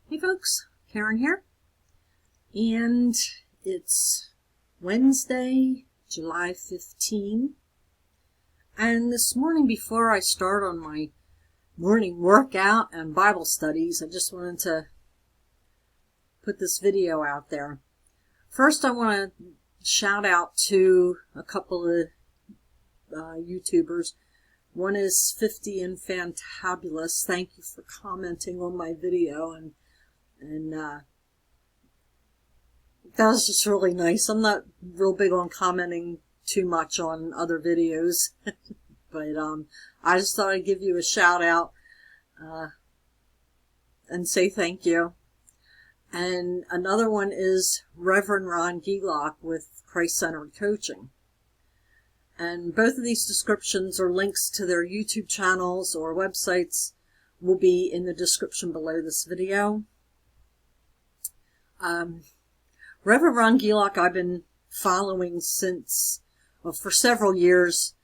Hey folks, Karen here, and it's Wednesday, July 15, and this morning before I start on my morning workout and Bible studies, I just wanted to put this video out there. First, I want to shout out to a couple of YouTubers. One is 50 and Fantabulous. Thank you for commenting on my video, and that was just really nice. I'm not real big on commenting too much on other videos, but I just thought I'd give you a shout out and say thank you. And another one is Reverend Ron Gelok with Christ-Centered Coaching. And both of these descriptions or links to their YouTube channels or websites will be in the description below this video. Reverend Ron Gelok I've been following since, well, for several years.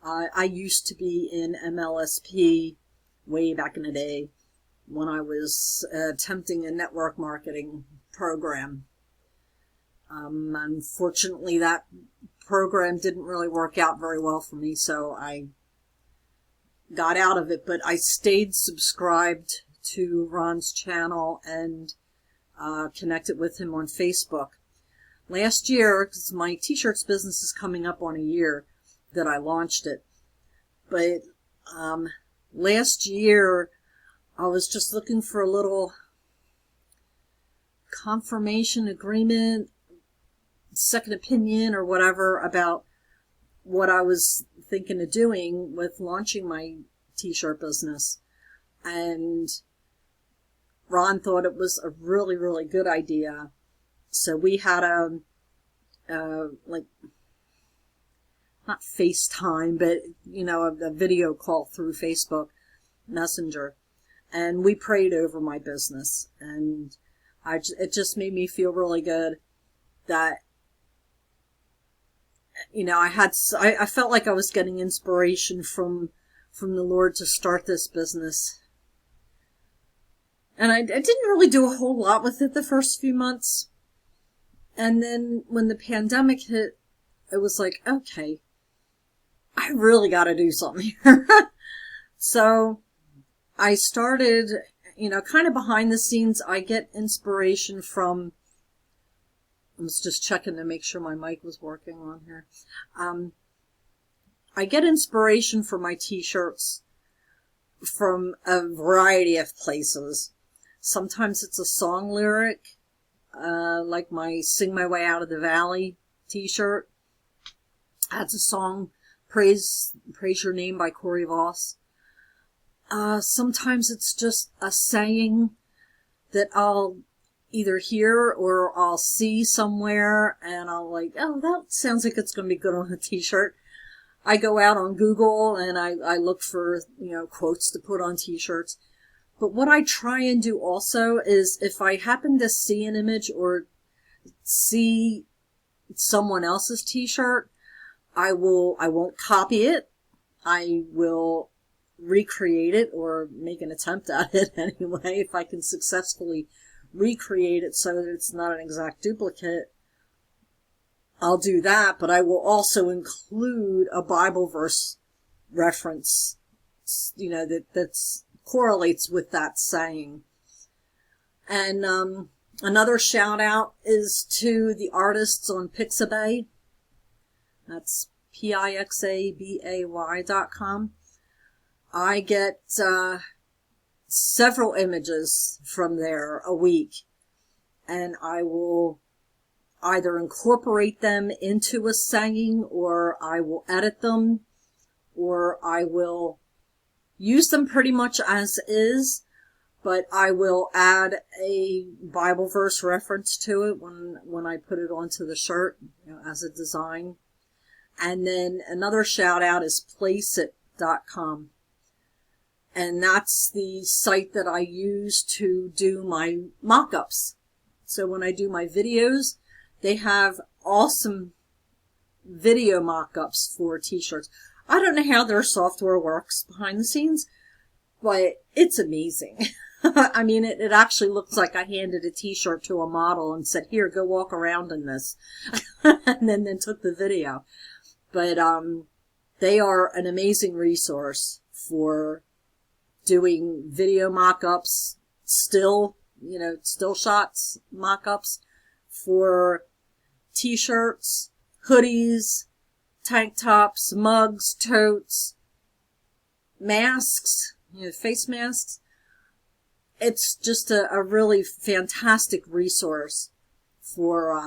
I used to be in MLSP way back in the day when I was attempting a network marketing program. Unfortunately, that program didn't really work out very well for me, so I got out of it, but I stayed subscribed to Ron's channel and connected with him on Facebook. Last year, because my t-shirts business is coming up on a year that I launched it, but last year I was just looking for a little confirmation, agreement, second opinion or whatever about what I was thinking of doing with launching my t-shirt business. And Ron thought it was a really, really good idea. So we had a like, not FaceTime, but, you know, a video call through Facebook Messenger. And we prayed over my business. And it just made me feel really good that, you know, I felt like I was getting inspiration from the Lord to start this business. And I didn't really do a whole lot with it the first few months. And then when the pandemic hit, it was like, okay, I really got to do something here. So I started, you know, kind of behind the scenes. I get inspiration from, I was just checking to make sure my mic was working on here. I get inspiration for my t-shirts from a variety of places. Sometimes it's a song lyric, like my Sing My Way Out of the Valley t-shirt. That's a song, Praise Your Name by Voss. Sometimes it's just a saying that I'll either hear or I'll see somewhere and I'll like, oh, that sounds like it's going to be good on a t-shirt. I go out on Google and I look for, you know, quotes to put on t-shirts. But what I try and do also is if I happen to see an image or see someone else's t-shirt, I won't copy it. I will recreate it or make an attempt at it anyway, if I can successfully recreate it so that it's not an exact duplicate. I'll do that, but I will also include a Bible verse reference, you know, that's correlates with that saying. And another shout out is to the artists on Pixabay. That's Pixabay.com. I get several images from there a week, and I will either incorporate them into a saying, or I will edit them, or I will use them pretty much as is, but I will add a Bible verse reference to it when I put it onto the shirt, you know, as a design. And then another shout out is Placeit.com. And that's the site that I use to do my mock-ups. So when I do my videos, they have awesome video mock-ups for t-shirts. I don't know how their software works behind the scenes, but it's amazing. I mean, it actually looks like I handed a t-shirt to a model and said, here, go walk around in this. And then took the video. But, they are an amazing resource for doing video mock-ups, still shots mock-ups for t-shirts, hoodies, tank tops, mugs, totes, masks, face masks. It's just a really fantastic resource for,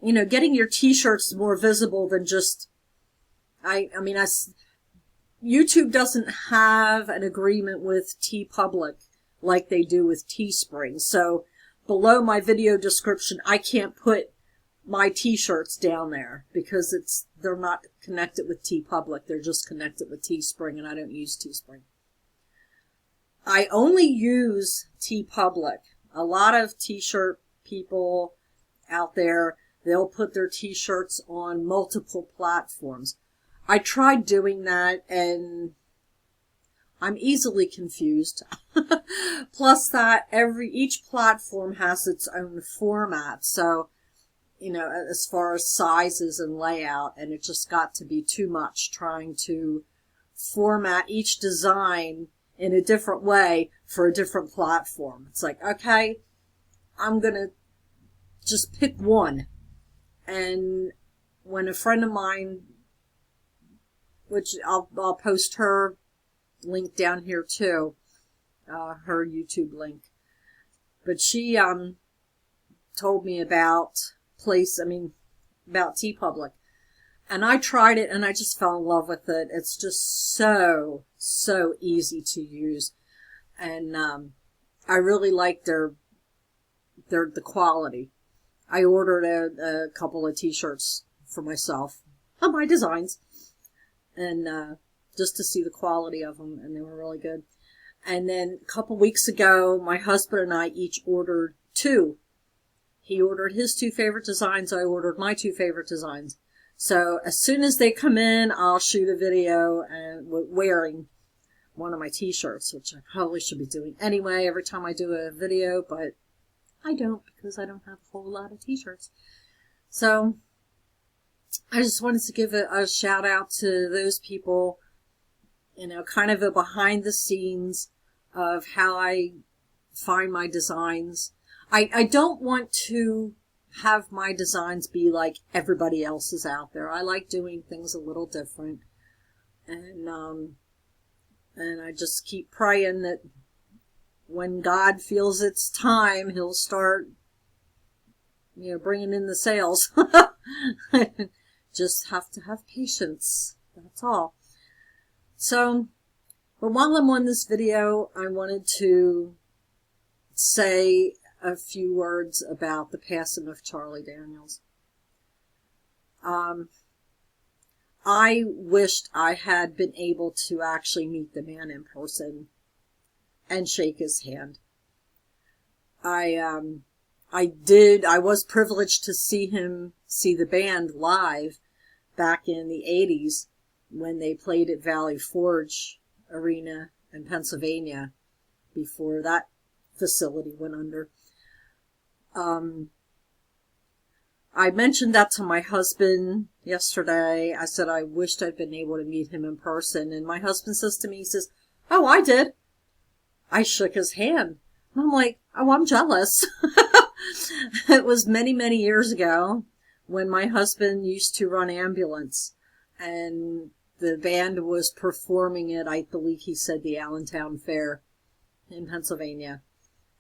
getting your t-shirts more visible than just, YouTube doesn't have an agreement with TeePublic like they do with Teespring. So below my video description, I can't put my t-shirts down there because they're not connected with TeePublic. They're just connected with Teespring, and I don't use Teespring. I only use TeePublic. A lot of t-shirt people out there, they'll put their t-shirts on multiple platforms. I tried doing that, and I'm easily confused. Plus that each platform has its own format. So, as far as sizes and layout, and it just got to be too much trying to format each design in a different way for a different platform. It's like, okay, I'm gonna just pick one. And when a friend of mine, which I'll post her link down here too, her YouTube link, but she told me about TeePublic, and I tried it and I just fell in love with it. It's just so easy to use, and I really like the quality. I ordered a couple of t-shirts for myself on my designs, and just to see the quality of them, and they were really good. And then a couple weeks ago, my husband and I each ordered 2. He ordered his 2 favorite designs. I ordered my 2 favorite designs. So as soon as they come in, I'll shoot a video and wearing one of my t-shirts, which I probably should be doing anyway every time I do a video, but I don't because I don't have a whole lot of t-shirts. So I just wanted to give a shout out to those people, kind of a behind the scenes of how I find my designs. I don't want to have my designs be like everybody else's out there. I like doing things a little different. And I just keep praying that when God feels it's time, he'll start, bringing in the sales. Just have to have patience. That's all. So, but while I'm on this video, I wanted to say a few words about the passing of Charlie Daniels. I wished I had been able to actually meet the man in person and shake his hand. I was privileged to see the band live back in the 80s when they played at Valley Forge Arena in Pennsylvania before that facility went under. I mentioned that to my husband yesterday. I said I wished I'd been able to meet him in person, and my husband says to me, he says, "Oh, I did." I shook his hand. And I'm like, oh, I'm jealous. It was many, many years ago when my husband used to run ambulance, and the band was performing at, I believe he said, the Allentown Fair in Pennsylvania.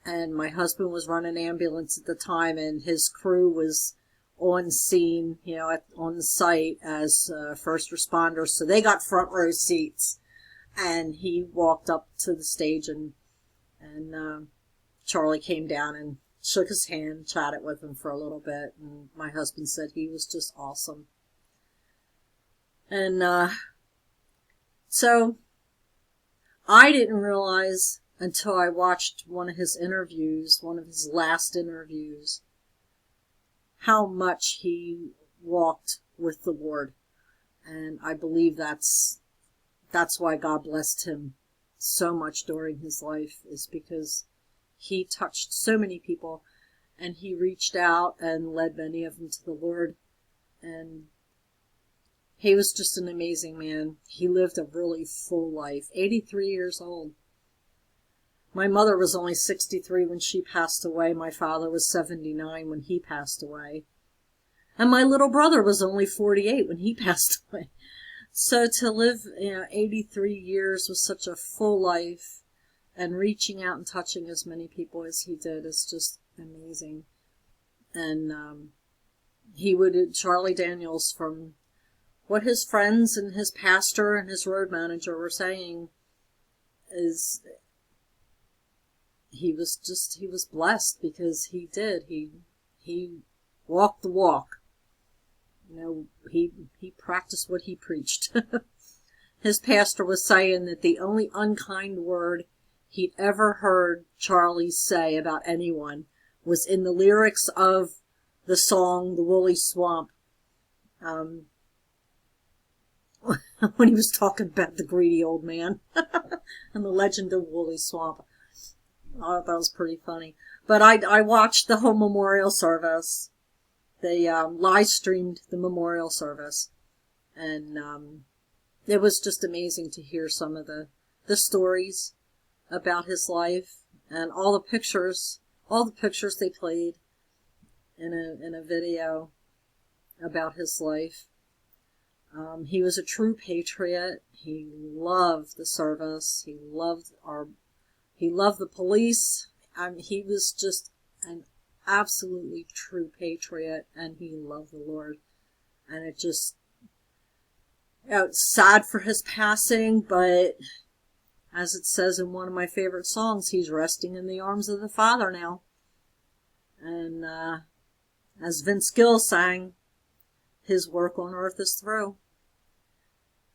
And my husband was running ambulance at the time, and his crew was on scene, on the site as first responders. So they got front row seats. And he walked up to the stage, and Charlie came down and shook his hand, chatted with him for a little bit. And my husband said he was just awesome. And so I didn't realize until I watched one of his last interviews, how much he walked with the Lord. And I believe that's why God blessed him so much during his life is because he touched so many people, and he reached out and led many of them to the Lord. And he was just an amazing man. He lived a really full life, 83 years old. My mother was only 63 when she passed away. My father was 79 when he passed away. And my little brother was only 48 when he passed away. So to live, 83 years with such a full life and reaching out and touching as many people as he did is just amazing. And Charlie Daniels, from what his friends and his pastor and his road manager were saying, is he was blessed because he walked the walk. He practiced what he preached. His pastor was saying that the only unkind word he'd ever heard Charlie say about anyone was in the lyrics of the song, The Wooley Swamp, when he was talking about the greedy old man and the legend of Wooley Swamp. Oh, that was pretty funny. But I watched the whole memorial service. They live streamed the memorial service, and it was just amazing to hear some of the stories about his life and all the pictures they played in a video about his life. He was a true patriot. He loved the service. He loved the police. He was just an absolutely true patriot, and he loved the Lord. And it's sad for his passing, but as it says in one of my favorite songs, he's resting in the arms of the Father now. And as Vince Gill sang, his work on earth is through.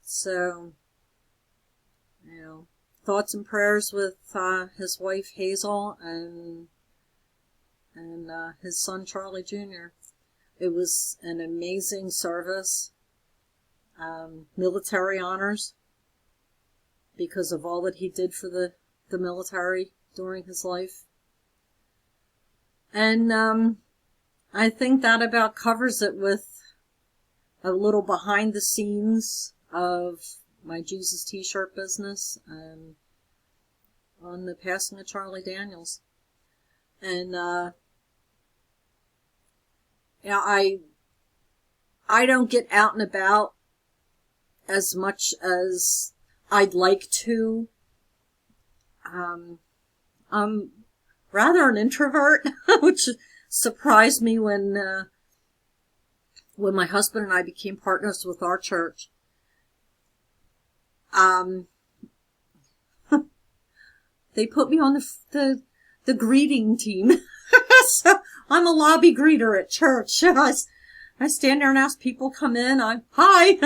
So, thoughts and prayers with his wife Hazel and his son Charlie Jr. It was an amazing service. Military honors because of all that he did for the military during his life. And I think that about covers it with a little behind the scenes of my Jesus t-shirt business and on the passing of Charlie Daniels. And I don't get out and about as much as I'd like to. I'm rather an introvert, which surprised me when my husband and I became partners with our church. They put me on the greeting team. So I'm a lobby greeter at church. I stand there and ask people come in. Hi,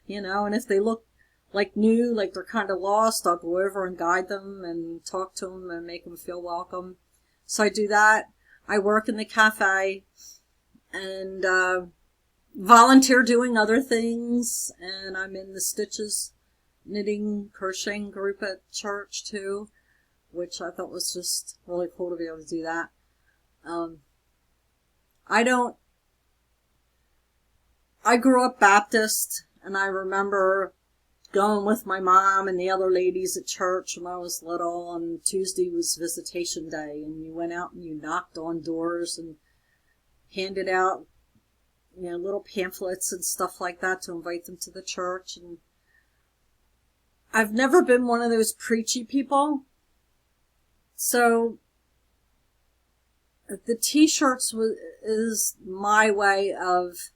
and if they look like new, like they're kind of lost, I'll go over and guide them and talk to them and make them feel welcome. So I do that. I work in the cafe and volunteer doing other things. And I'm in the Stitches knitting, crocheting group at church too, which I thought was just really cool to be able to do that. I grew up Baptist, and I remember going with my mom and the other ladies at church when I was little, and Tuesday was visitation day, and you went out and you knocked on doors and handed out, little pamphlets and stuff like that to invite them to the church. And I've never been one of those preachy people, so the t-shirts is my way of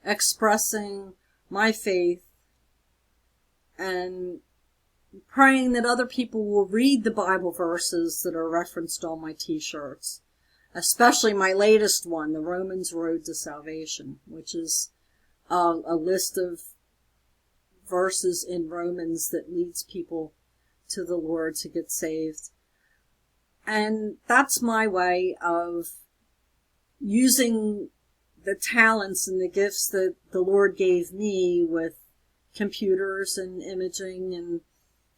expressing my faith and praying that other people will read the Bible verses that are referenced on my t-shirts, especially my latest one, the Romans Road to Salvation, which is a list of verses in Romans that leads people to the Lord to get saved. And that's my way of using the talents and the gifts that the Lord gave me with computers and imaging and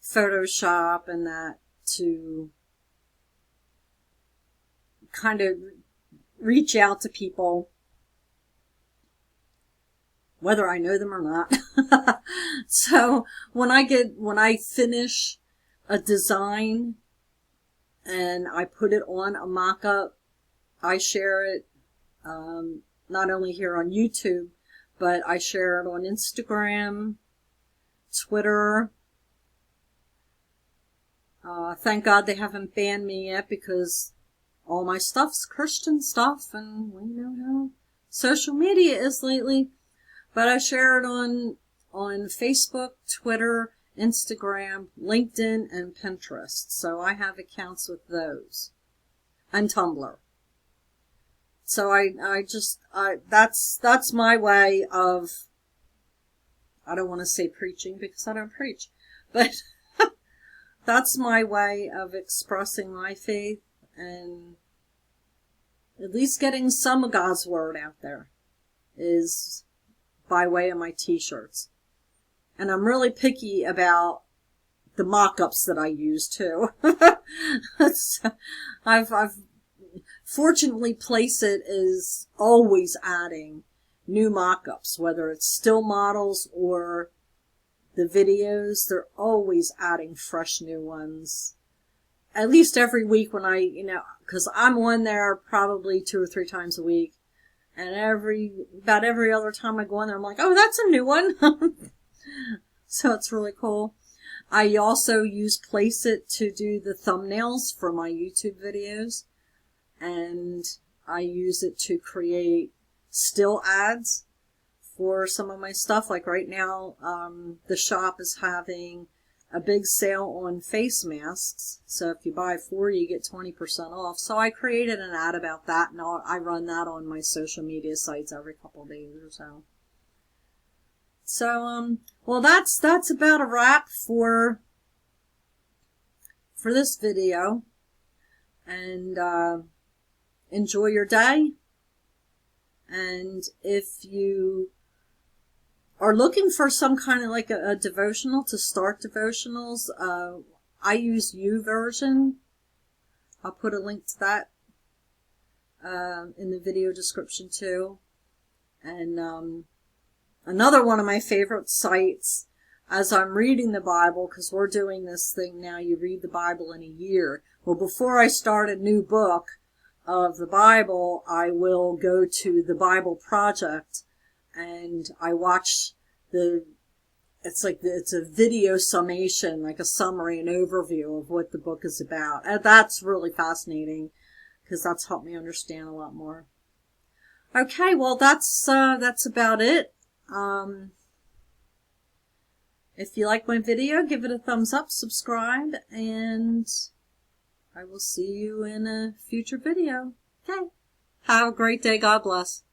Photoshop and that to kind of reach out to people, whether I know them or not. So when I finish a design and I put it on a mock-up, I share it, not only here on YouTube, but I share it on Instagram, Twitter. Thank God they haven't banned me yet, because all my stuff's Christian stuff, and we know how social media is lately. But I share it on Facebook, Twitter, Instagram, LinkedIn, and Pinterest. So I have accounts with those. And Tumblr. So that's my way of, I don't want to say preaching because I don't preach, but that's my way of expressing my faith and at least getting some of God's word out there, is by way of my t-shirts. And I'm really picky about the mock-ups that I use too. I've fortunately, Placeit is always adding new mock-ups, whether it's still models or the videos. They're always adding fresh new ones. At least every week when because I'm on there probably 2 or 3 times a week. And about every other time I go on there, I'm like, oh, that's a new one. So it's really cool. I also use Placeit to do the thumbnails for my YouTube videos. And I use it to create still ads for some of my stuff. Like right now, the shop is having a big sale on face masks. So if you buy 4, you get 20% off. So I created an ad about that, and I run that on my social media sites every couple of days or so. So, well, that's about a wrap for this video. And, enjoy your day. And if you are looking for some kind of like a devotional to start devotionals, I use YouVersion. I'll put a link to that in the video description too. And another one of my favorite sites, as I'm reading the Bible, because we're doing this thing now, you read the Bible in a year. Well, before I start a new book of the Bible, I will go to the Bible Project and I watch it's a video summation, like a summary and overview of what the book is about. And that's really fascinating because that's helped me understand a lot more. Okay, well, that's about it. If you like my video, give it a thumbs up, subscribe, and I will see you in a future video. Okay. Have a great day. God bless.